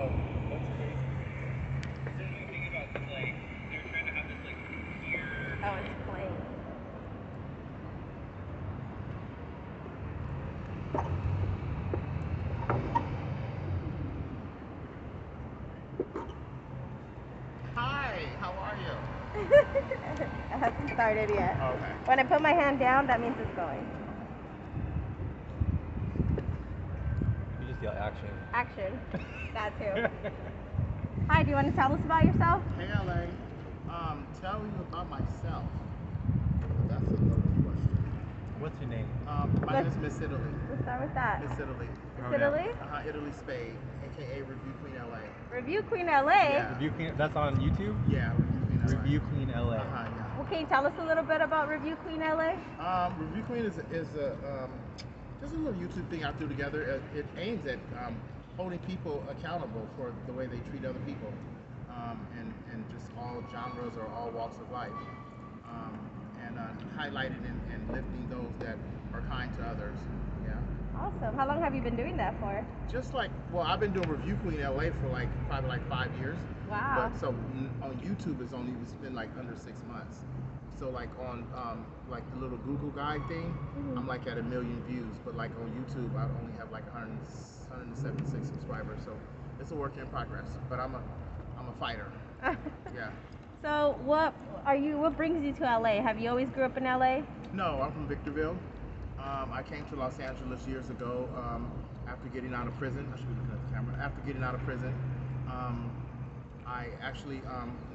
Oh, that's crazy. So what you think about this, like, they're trying to have this, like, weird... Oh, it's playing. Hi, how are you? It hasn't started yet. Okay. When I put my hand down, that means it's going. You just yell action. Action. That too. Hi, do you want to tell us about yourself? Hey, LA. Tell you about myself. That's a loaded question. What's your name? My name is Miss Italy. Let's start with that. Miss Italy. Miss Italy? Italy Spade, aka Review Queen LA. Review Queen LA? Yeah. Review Queen, that's on YouTube? Yeah, Review Queen LA. Review Queen LA. Yeah. Well, can you tell us a little bit about Review Queen LA? Review Queen is just a little YouTube thing I threw together. It aims at holding people accountable for the way they treat other people, and just all genres or all walks of life, and highlighting and lifting those that are kind to others. Yeah. Awesome. How long have you been doing that for? Just like, well, I've been doing Review Queen LA for probably 5 years. Wow. But so on YouTube it's been like under 6 months. So like on like the little Google guide thing, I'm like at 1 million views. But like on YouTube, I only have like 176 subscribers. So it's a work in progress. But I'm a fighter. Yeah. So what brings you to LA? Have you always grew up in LA? No, I'm from Victorville. I came to Los Angeles years ago after getting out of prison. I should be looking at the camera. After getting out of prison, I actually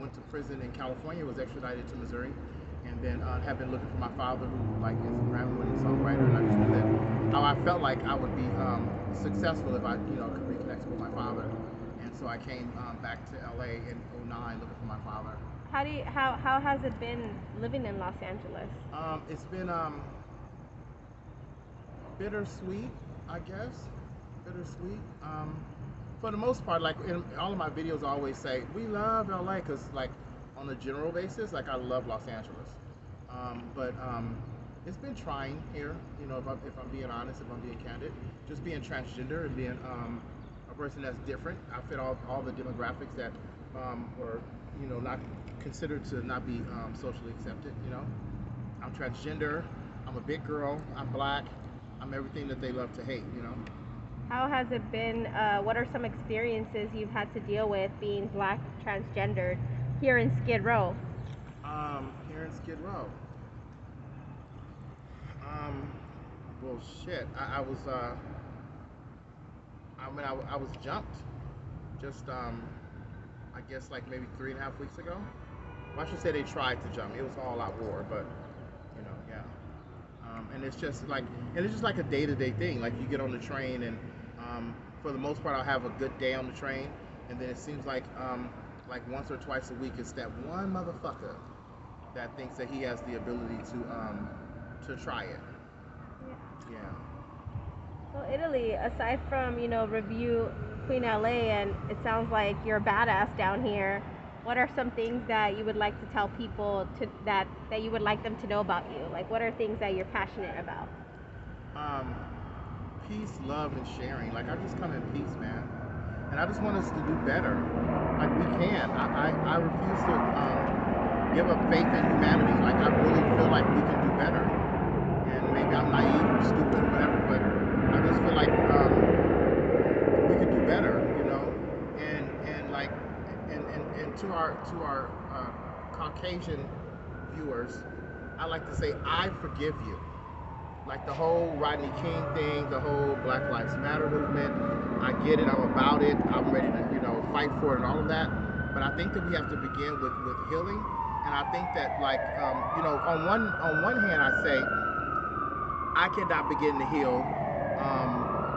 went to prison in California, was extradited to Missouri, and then have been looking for my father, who like is a Grammy-winning songwriter, and I just knew that how I felt like I would be successful if I could reconnect with my father. And so I came back to LA in '09 looking for my father. How has it been living in Los Angeles? It's been bittersweet, I guess. Bittersweet. For the most part, like in all of my videos, I always say we love LA because, like, on a general basis, like I love Los Angeles. But it's been trying here. If I'm being honest, if I'm being candid, just being transgender and being a person that's different. I fit all the demographics that were not considered to not be socially accepted. I'm transgender. I'm a big girl. I'm black. I'm everything that they love to hate, How has it been? What are some experiences you've had to deal with being black, transgendered here in Skid Row? Here in Skid Row. Well, shit. I was jumped just I guess like maybe 3.5 weeks ago. Well, I should say they tried to jump me. It was all out war, but yeah. And it's just like a day-to-day thing. Like you get on the train, and for the most part, I'll have a good day on the train, and then it seems like once or twice a week, it's that one motherfucker that thinks that he has the ability to try it. Yeah. So Italy, aside from Review Queen LA, and it sounds like you're a badass down here, what are some things that you would like to tell people that you would like them to know about you? Like, what are things that you're passionate about? Peace, love, and sharing. Like, I just come in peace, man. And I just want us to do better. Like, we can. I refuse to give up faith in humanity. Like, I really feel like we can do better. And maybe I'm naive or stupid or whatever, but I just feel like we can do better, And to our Caucasian viewers, I like to say, I forgive you. Like the whole Rodney King thing, the whole Black Lives Matter movement, I get it, I'm about it, I'm ready to fight for it and all of that. But I think that we have to begin with healing. And I think that on one hand I say, I cannot begin to heal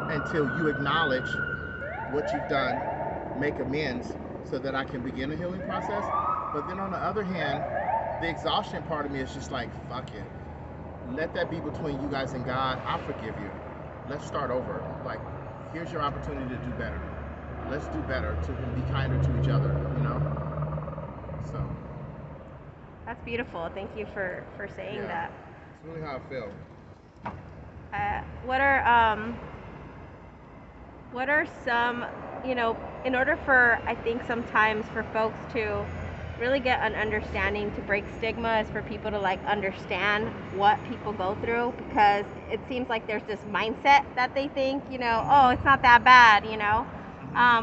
until you acknowledge what you've done, make amends, so that I can begin a healing process. But then on the other hand, the exhaustion part of me is just like, fuck it. Let that be between you guys and God. I forgive you. Let's start over. Like, here's your opportunity to do better. Let's do better, to be kinder to each other, So. That's beautiful. Thank you for saying that. It's really how I feel. What are some you know, in order for, I think sometimes for folks to really get an understanding to break stigma is for people to like understand what people go through, because it seems like there's this mindset that they think, you know, oh, it's not that bad, you know.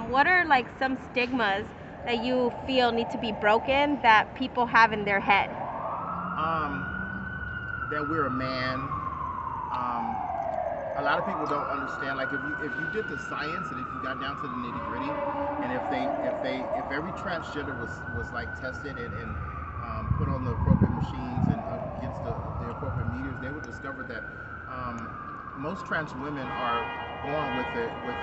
What are like some stigmas that you feel need to be broken that people have in their head? Um, that we're a man. A lot of people don't understand. Like if you did the science and if you got down to the nitty gritty, and if every transgender was like tested and put on the appropriate machines and against the appropriate meters, they would discover that most trans women are born with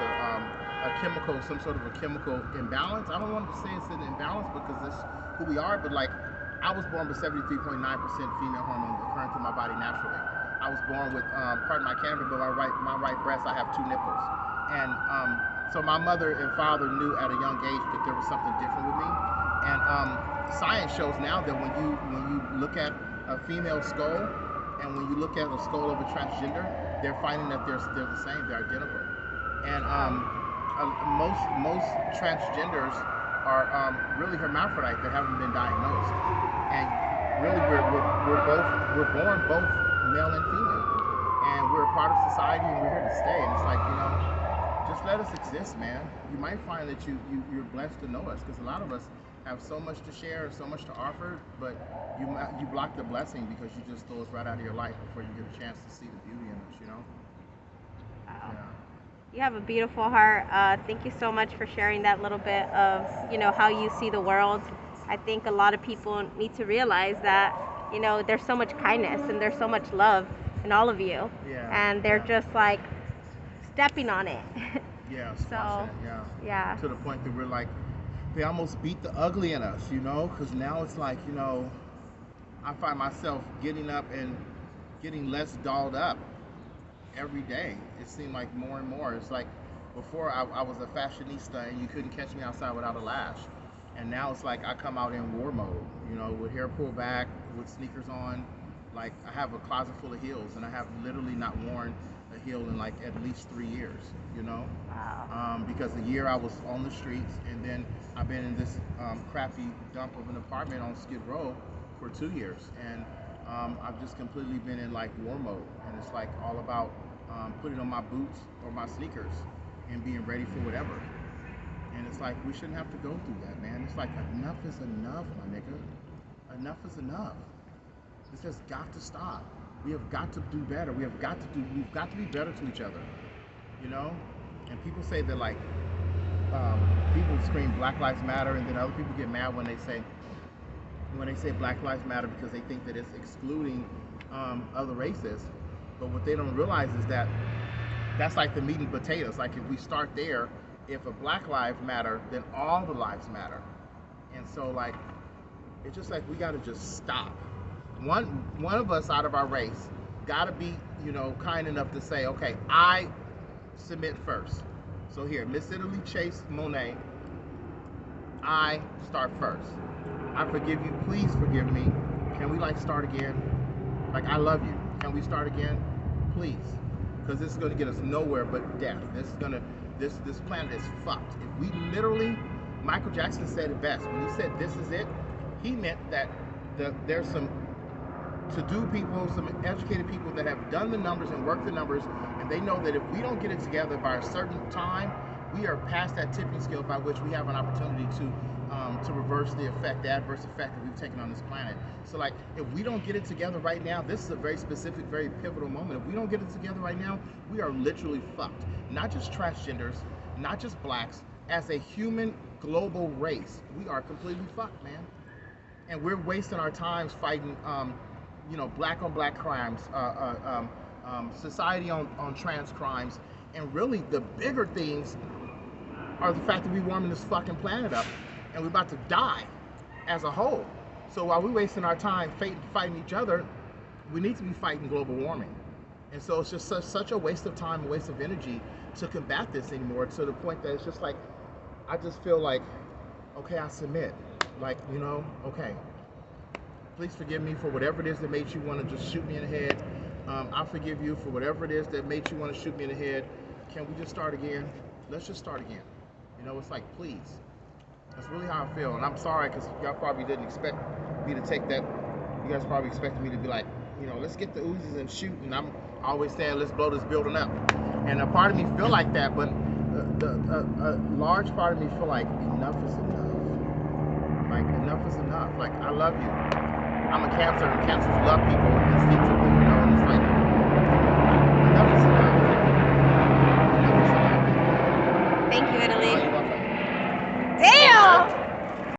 a chemical, some sort of a chemical imbalance. I don't want to say it's an imbalance because this is who we are, but like I was born with 73.9% female hormone occurring through my body naturally. I was born with, pardon my candor, but my right breast, I have 2 nipples. And so my mother and father knew at a young age that there was something different with me. And science shows now that when you look at a female skull and when you look at the skull of a transgender, they're finding that they're the same, they're identical. And most transgenders are really hermaphrodite that haven't been diagnosed. And really we're born both male and female, and we're a part of society and we're here to stay. And it's like, you know, just let us exist, man. You might find that you're blessed to know us, because a lot of us have so much to share, so much to offer, but you block the blessing because you just throw us right out of your life before you get a chance to see the beauty in us, you know. Wow. Yeah. You have a beautiful heart. Thank you so much for sharing that little bit of, you know, how you see the world. I think a lot of people need to realize that, you know, there's so much kindness and there's so much love in all of you. Yeah. And they're Yeah. just like stepping on it. Yeah, So, squashing it, yeah. yeah. To the point that we're like, they almost beat the ugly in us, you know? Because now it's like, you know, I find myself getting up and getting less dolled up every day. It seemed like more and more. It's like before I was a fashionista and you couldn't catch me outside without a lash. And now it's like I come out in war mode, you know, with hair pulled back, with sneakers on. Like I have a closet full of heels and I have literally not worn a heel in like at least 3 years, you know? Wow. Because a year I was on the streets, and then I've been in this crappy dump of an apartment on Skid Row for 2 years. And I've just completely been in like war mode. And it's like all about putting on my boots or my sneakers and being ready for whatever. And it's like, we shouldn't have to go through that, man. It's like, enough is enough, my nigga. Enough is enough. This has got to stop. We have got to do better. We've got to be better to each other, you know? And people say that like, people scream Black Lives Matter, and then other people get mad when they say Black Lives Matter because they think that it's excluding other races. But what they don't realize is that that's like the meat and potatoes. Like if we start there, if a Black Lives Matter, then all the lives matter. And so like, it's just like we gotta just stop. One of us out of our race gotta be, you know, kind enough to say, okay, I submit first. So here, Miss Italy Chase Monet, I start first. I forgive you, please forgive me. Can we like start again? Like, I love you. Can we start again? Please. Because this is gonna get us nowhere but death. This planet is fucked. If we literally, Michael Jackson said it best. When he said this is it, he meant that there's some to-do people, some educated people that have done the numbers and worked the numbers, and they know that if we don't get it together by a certain time, we are past that tipping scale by which we have an opportunity to reverse the effect, the adverse effect that we've taken on this planet. So like, if we don't get it together right now, this is a very specific, very pivotal moment. If we don't get it together right now, we are literally fucked. Not just transgenders, not just blacks, as a human global race, we are completely fucked, man. And we're wasting our times fighting, you know, black on black crimes, society on trans crimes, and really the bigger things are the fact that we're warming this fucking planet up, and we're about to die as a whole. So while we're wasting our time fighting each other, we need to be fighting global warming. And so it's just such a waste of time, a waste of energy to combat this anymore, to the point that it's just like, I just feel like, okay, I submit. Like, you know, okay, please forgive me for whatever it is that made you want to just shoot me in the head. I forgive you for whatever it is that made you want to shoot me in the head. Can we just start again? Let's just start again. You know, it's like, please. That's really how I feel, and I'm sorry because y'all probably didn't expect me to take that. You guys probably expected me to be like, you know, let's get the Uzis and shoot, and I'm always saying, let's blow this building up. And a part of me feel like that, but a large part of me feel like enough is enough. Like enough is enough. Like I love you. I'm a Cancer, and Cancers love people instinctively, you know, and it's like